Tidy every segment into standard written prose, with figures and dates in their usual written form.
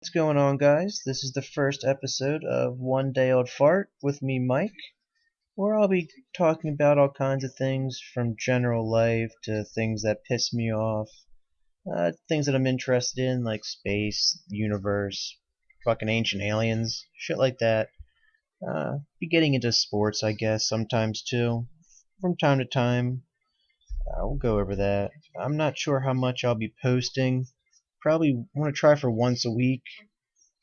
What's going on, guys? This is the first episode of One Day Old Fart with me, Mike, where I'll be talking about all kinds of things from general life to things that piss me off, things that I'm interested in, like space, universe, fucking ancient aliens, shit like that. Be getting into sports, I guess, sometimes too. From time to time, we'll go over that. I'm not sure how much I'll be posting. Probably want to try for once a week.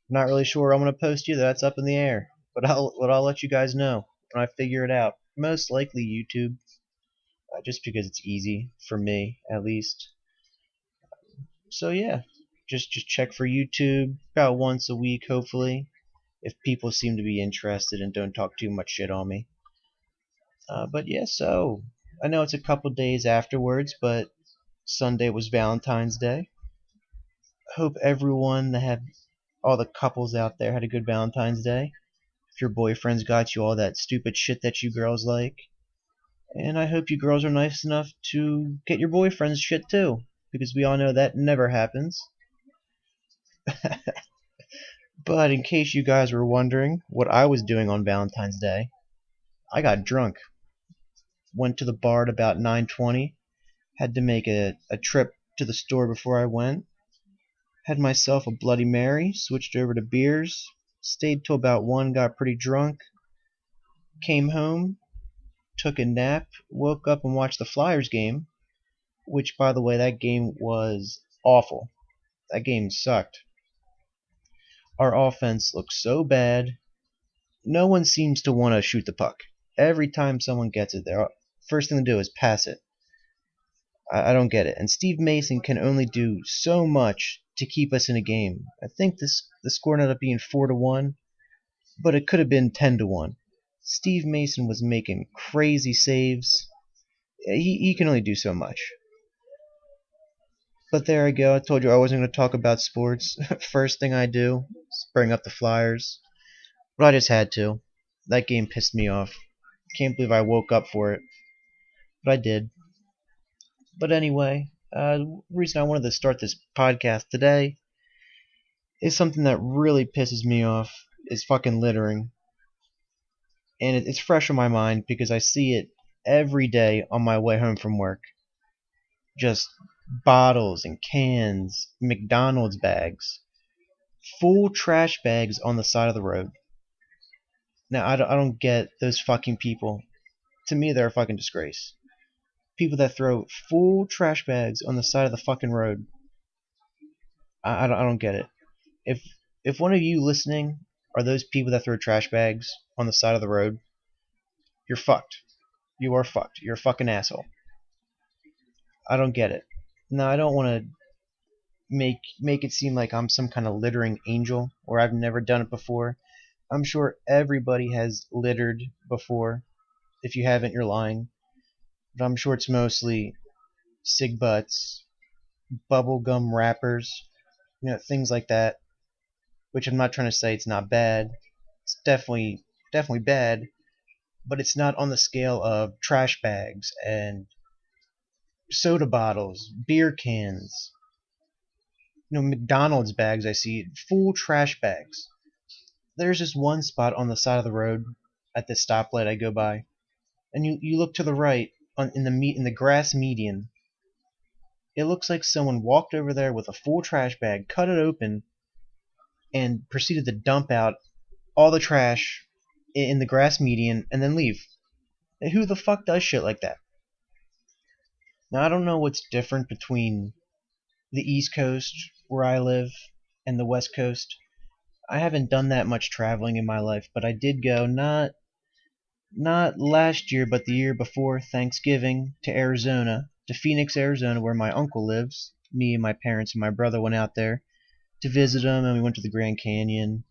Not really sure where I'm gonna post either. That's up in the air. But I'll let you guys know when I figure it out. Most likely YouTube, just because it's easy for me at least. So yeah, just check for YouTube about once a week, hopefully, if people seem to be interested and don't talk too much shit on me. But yeah, so I know it's a couple days afterwards, but Sunday was Valentine's Day. Hope everyone that had all the couples out there had a good Valentine's Day. If your boyfriend's got you all that stupid shit that you girls like. And I hope you girls are nice enough to get your boyfriend's shit too, because we all know that never happens. But in case you guys were wondering what I was doing on Valentine's Day, I got drunk. Went to the bar at about 9:20. Had to make a trip to the store before I went. Had myself a Bloody Mary, switched over to beers, stayed till about 1, got pretty drunk, came home, took a nap, woke up and watched the Flyers game, which, by the way, that game was awful. That game sucked. Our offense looked so bad. No one seems to want to shoot the puck. Every time someone gets it, their first thing to do is pass it. I don't get it. And Steve Mason can only do so much to keep us in a game. I think the score ended up being 4-1, but it could have been 10-1. Steve Mason was making crazy saves. He can only do so much. But there I go. I told you I wasn't going to talk about sports. First thing I do is bring up the Flyers. But I just had to. That game pissed me off. Can't believe I woke up for it. But I did. But anyway, the reason I wanted to start this podcast today is something that really pisses me off is fucking littering. And it's fresh in my mind because I see it every day on my way home from work. Just bottles and cans, McDonald's bags, full trash bags on the side of the road. Now, I don't get those fucking people. To me, they're a fucking disgrace. People that throw full trash bags on the side of the fucking road. I don't get it. If if one of you listening are those people that throw trash bags on the side of the road, you're fucked. You are fucked. You're a fucking asshole. I don't get it. No, I don't want to make it seem like I'm some kind of littering angel or I've never done it before. I'm sure everybody has littered before. If you haven't, you're lying. But I'm sure it's mostly cig butts, bubblegum wrappers, things like that. Which I'm not trying to say it's not bad. It's definitely bad, but it's not on the scale of trash bags and soda bottles, beer cans, McDonald's bags. I see full trash bags. There's just one spot on the side of the road at this stoplight I go by, and you look to the right in the grass median. It looks like someone walked over there with a full trash bag, cut it open, and proceeded to dump out all the trash in the grass median and then leave. Who the fuck does shit like that? Now, I don't know what's different between the East Coast, where I live, and the West Coast. I haven't done that much traveling in my life, but I did go not last year, but the year before Thanksgiving to Arizona, to Phoenix, Arizona, where my uncle lives. Me and my parents and my brother went out there to visit him, and we went to the Grand Canyon,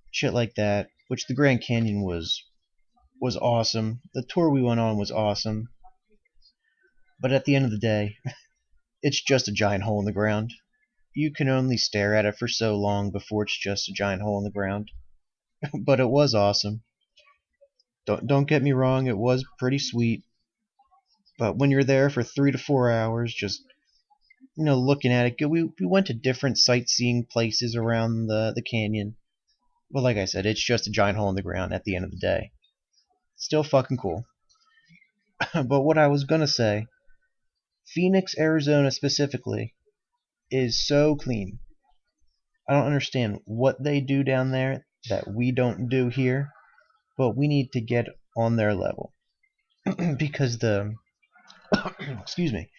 shit like that. Which the Grand Canyon was awesome. The tour we went on was awesome. But at the end of the day, it's just a giant hole in the ground. You can only stare at it for so long before it's just a giant hole in the ground. But it was awesome. Don't get me wrong, it was pretty sweet. But when you're there for 3 to 4 hours, just looking at it, we went to different sightseeing places around the canyon. But like I said, it's just a giant hole in the ground at the end of the day. Still fucking cool. But what I was gonna say, Phoenix, Arizona specifically, is so clean. I don't understand what they do down there that we don't do here, but we need to get on their level. Because the excuse me,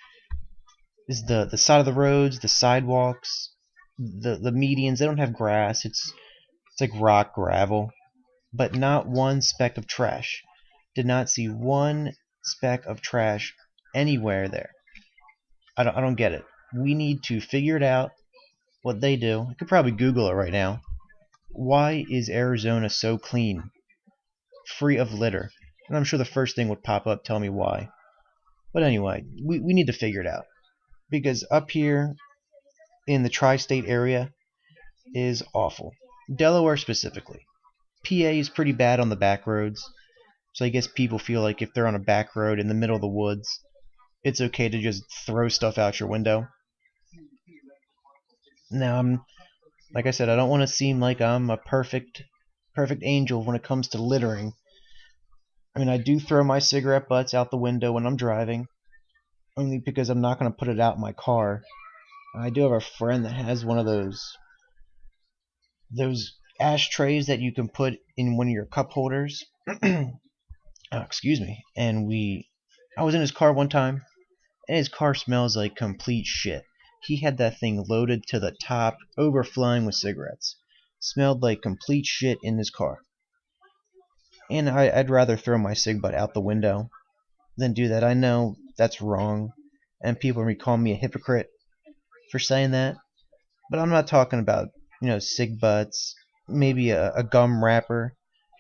is the side of the roads, the sidewalks, the medians, they don't have grass. It's like rock gravel, but not one speck of trash. Did not see one speck of trash anywhere there. I don't get it. We need to figure it out what they do. I could probably Google it right now. Why is Arizona so clean, free of litter? And I'm sure the first thing would pop up, tell me why. But anyway, we need to figure it out. Because up here in the tri-state area is awful. Delaware specifically. PA is pretty bad on the back roads. So I guess people feel like if they're on a back road in the middle of the woods, it's okay to just throw stuff out your window. Now, like I said, I don't want to seem like I'm a perfect angel when it comes to littering. I mean, I do throw my cigarette butts out the window when I'm driving, only because I'm not going to put it out in my car. I do have a friend that has one of those ashtrays that you can put in one of your cup holders. Excuse me. And I was in his car one time, and his car smells like complete shit. He had that thing loaded to the top, overflowing with cigarettes. Smelled like complete shit in his car. And I'd rather throw my cig butt out the window than do that. I know that's wrong, and people may call me a hypocrite for saying that, but I'm not talking about, cig butts, maybe a gum wrapper,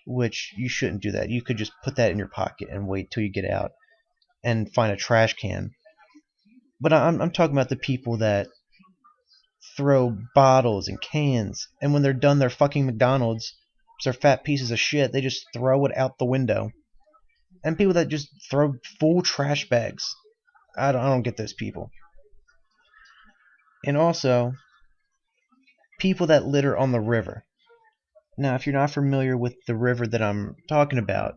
which you shouldn't do that. You could just put that in your pocket and wait till you get out and find a trash can. But I'm talking about the people that throw bottles and cans, and when they're done their fucking McDonald's, they're fat pieces of shit, they just throw it out the window. And people that just throw full trash bags. I don't get those people. And also, people that litter on the river. Now, if you're not familiar with the river that I'm talking about,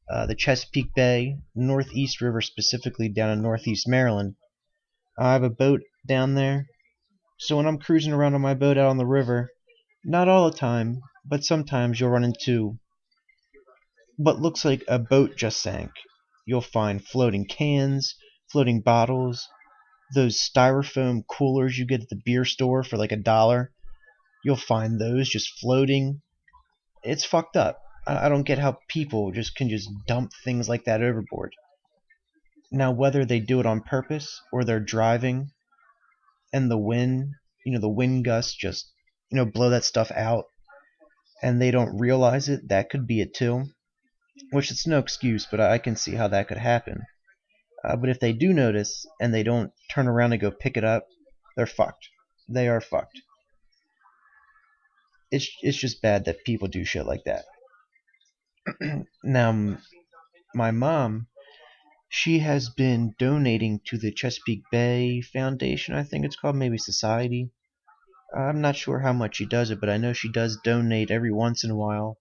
the Chesapeake Bay, Northeast River specifically down in Northeast Maryland, I have a boat down there. So when I'm cruising around on my boat out on the river, not all the time, but sometimes you'll run into what looks like a boat just sank. You'll find floating cans, floating bottles, those styrofoam coolers you get at the beer store for like $1. You'll find those just floating. It's fucked up. I don't get how people can just dump things like that overboard. Now, whether they do it on purpose or they're driving and the wind, the wind gusts just, blow that stuff out and they don't realize it, that could be it too. Which it's no excuse, but I can see how that could happen. But if they do notice and they don't turn around and go pick it up, they're fucked. They are fucked. It's just bad that people do shit like that. Now, my mom, she has been donating to the Chesapeake Bay Foundation, I think it's called, maybe Society. I'm not sure how much she does it, but I know she does donate every once in a while.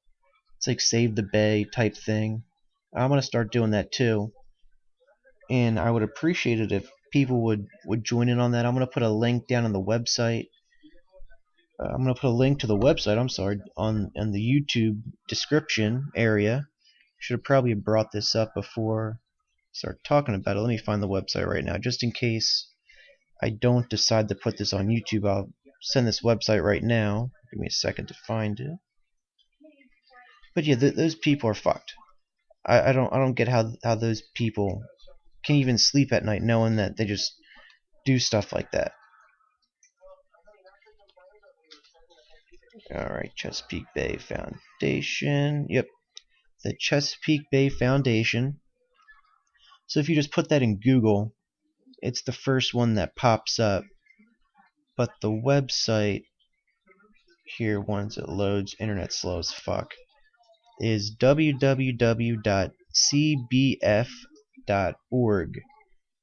It's like Save the Bay type thing. I'm going to start doing that too. And I would appreciate it if people would join in on that. I'm going to put a link down on the website. I'm going to put a link to the website, on the YouTube description area. Should have probably brought this up before I start talking about it. Let me find the website right now, just in case I don't decide to put this on YouTube. I'll send this website right now. Give me a second to find it. But yeah, those people are fucked. I don't get how those people can even sleep at night knowing that they just do stuff like that. Alright, Chesapeake Bay Foundation. Yep, the Chesapeake Bay Foundation. So if you just put that in Google, it's the first one that pops up. But the website here, once it loads, internet slow as fuck, is www.cbf.org.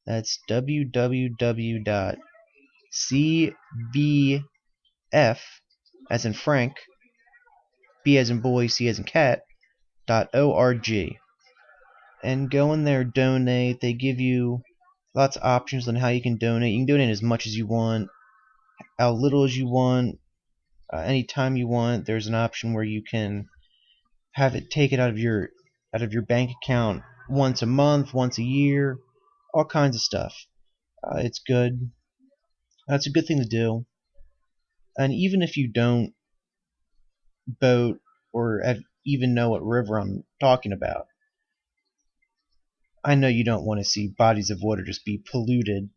That's www.cbf.org. CBF, as in Frank, B as in boy, C as in cat, .org. And go in there, donate. They give you lots of options on how you can donate. You can donate as much as you want, how little as you want, anytime you want. There's an option where you can have it taken out of your bank account once a month, once a year, all kinds of stuff. It's good. That's a good thing to do. And even if you don't boat or even know what river I'm talking about, I know you don't want to see bodies of water just be polluted.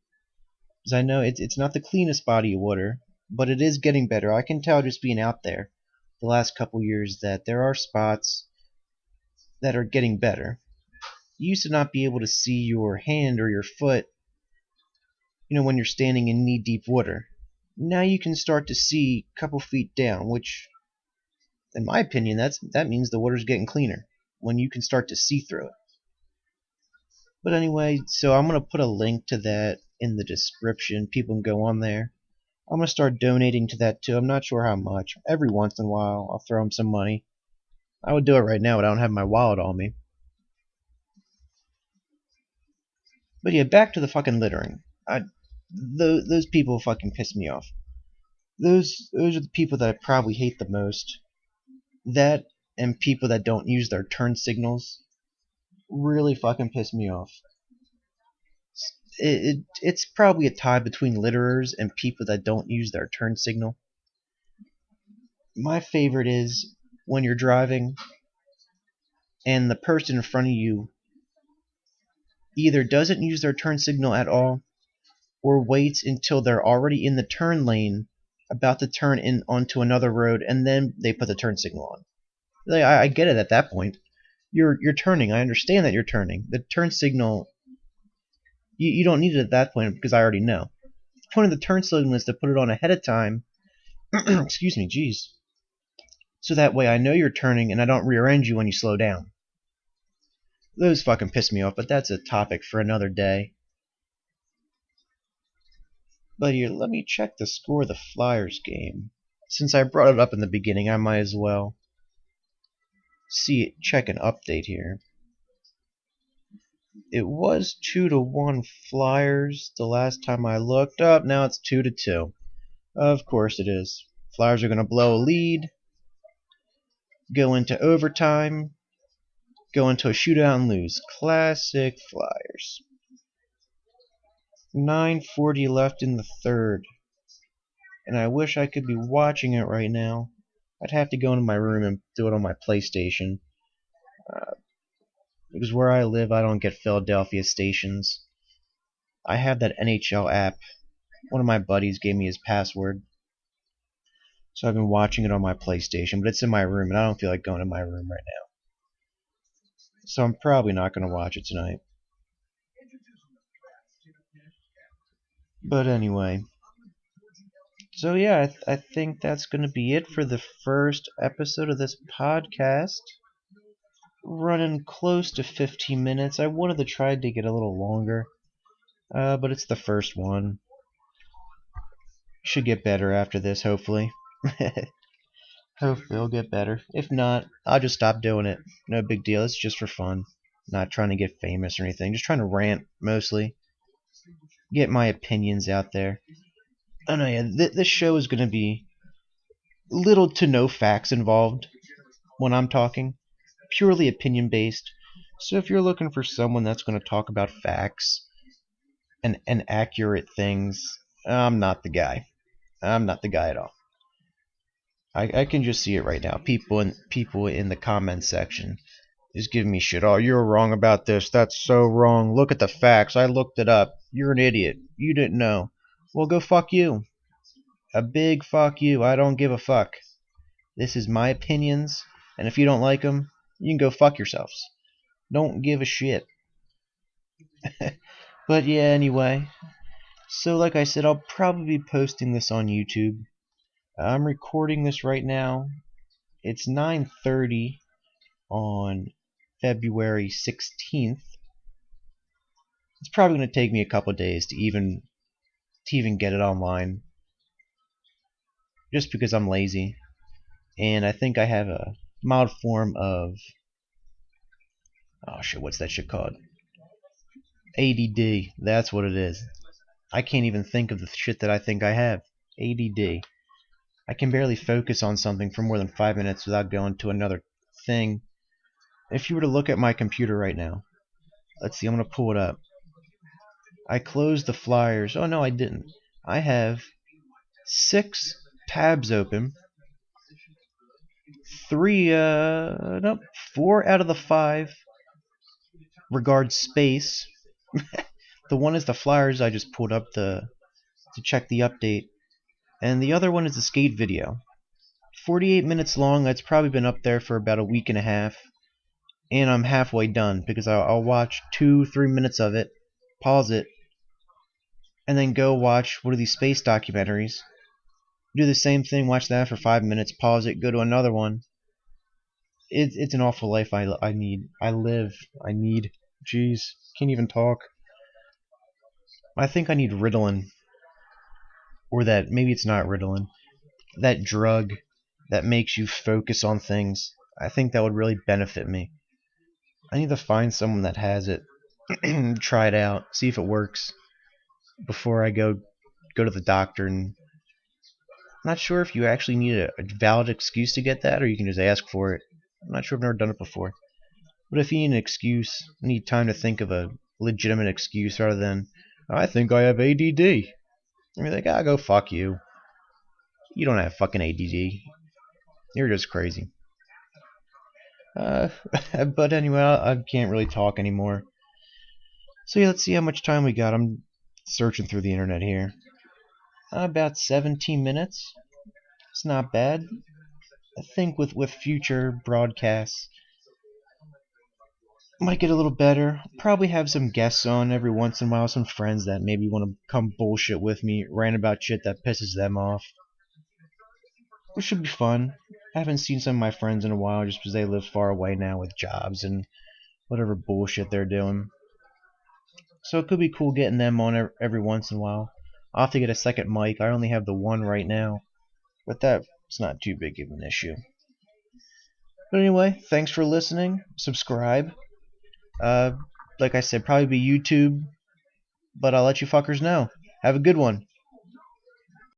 Because I know it's not the cleanest body of water, but it is getting better. I can tell just being out there the last couple years that there are spots that are getting better. You used to not be able to see your hand or your foot, when you're standing in knee-deep water. Now you can start to see a couple feet down, which, in my opinion, that means the water's getting cleaner, when you can start to see through it. But anyway, so I'm going to put a link to that in the description. People can go on there. I'm going to start donating to that too. I'm not sure how much. Every once in a while, I'll throw them some money. I would do it right now, but I don't have my wallet on me. But yeah, back to the fucking littering. Those people fucking piss me off. Those are the people that I probably hate the most. That and people that don't use their turn signals really fucking piss me off. It's probably a tie between litterers and people that don't use their turn signal. My favorite is when you're driving and the person in front of you either doesn't use their turn signal at all or waits until they're already in the turn lane about to turn in onto another road and then they put the turn signal on. Like, I get it at that point. You're turning. I understand that you're turning. The turn signal, you don't need it at that point because I already know. The point of the turn signal is to put it on ahead of time. Excuse me, jeez. So that way I know you're turning and I don't rear end you when you slow down. Those fucking piss me off, but that's a topic for another day. But here, let me check the score of the Flyers game. Since I brought it up in the beginning, I might as well check an update here. It was 2-1 Flyers the last time I looked up. Now it's 2-2. Of course it is. Flyers are going to blow a lead, go into overtime, go into a shootout and lose. Classic Flyers. 9:40 left in the third. And I wish I could be watching it right now. I'd have to go into my room and do it on my PlayStation. Because where I live, I don't get Philadelphia stations. I have that NHL app. One of my buddies gave me his password. So I've been watching it on my PlayStation, but it's in my room, and I don't feel like going to my room right now. So I'm probably not going to watch it tonight. But anyway. So yeah, I think that's going to be it for the first episode of this podcast. Running close to 15 minutes. I wanted to try to get a little longer, but it's the first one. Should get better after this, hopefully. Hopefully it'll get better. If not, I'll just stop doing it. No big deal. It's just for fun. Not trying to get famous or anything. Just trying to rant, mostly. Get my opinions out there. Oh no, yeah, this show is going to be little to no facts involved when I'm talking. Purely opinion based. So if you're looking for someone that's going to talk about facts and accurate things, I'm not the guy. I'm not the guy at all. I can just see it right now. People in the comments section is giving me shit. Oh, you're wrong about this. That's so wrong. Look at the facts. I looked it up. You're an idiot. You didn't know. Well, go fuck you. A big fuck you. I don't give a fuck. This is my opinions, and if you don't like them, you can go fuck yourselves. Don't give a shit. But yeah, anyway. So like I said, I'll probably be posting this on YouTube. I'm recording this right now. It's 9:30 on February 16th. It's probably going to take me a couple days to even to even get it online, just because I'm lazy. And I think I have a mild form of, oh shit, what's that shit called? ADD. That's what it is. I can't even think of the shit that I think I have. ADD. I can barely focus on something for more than 5 minutes without going to another thing. If you were to look at my computer right now, let's see, I'm going to pull it up. I closed the flyers. Oh no, I didn't. I have 6 tabs open. 4 out of the 5 regard space. The one is the flyers I just pulled up to check the update, and the other one is the skate video. 48 minutes long. That's probably been up there for about a week and a half, and I'm halfway done because I'll watch 2-3 minutes of it, pause it, and then go watch one of these space documentaries. Do the same thing, watch that for 5 minutes, pause it, go to another one. It's an awful life I need. I need. Jeez, can't even talk. I think I need Ritalin. Or that, maybe it's not Ritalin. That drug that makes you focus on things. I think that would really benefit me. I need to find someone that has it. Try it out, see if it works before I go to the doctor. And I'm not sure if you actually need a valid excuse to get that, or you can just ask for it. I'm not sure, I've never done it before. But if you need an excuse, you need time to think of a legitimate excuse rather than, I think I have ADD. I mean, like, go fuck you. You don't have fucking ADD. You're just crazy. But anyway, I can't really talk anymore. So yeah, let's see how much time we got. I'm searching through the internet here. About 17 minutes. It's not bad. I think with future broadcasts, might get a little better. Probably have some guests on every once in a while, some friends that maybe want to come bullshit with me, rant about shit that pisses them off. It should be fun. I haven't seen some of my friends in a while just because they live far away now with jobs and whatever bullshit they're doing. So it could be cool getting them on every once in a while. I'll have to get a second mic. I only have the one right now, but that's not too big of an issue. But anyway, thanks for listening. Subscribe. Like I said, probably be YouTube, but I'll let you fuckers know. Have a good one.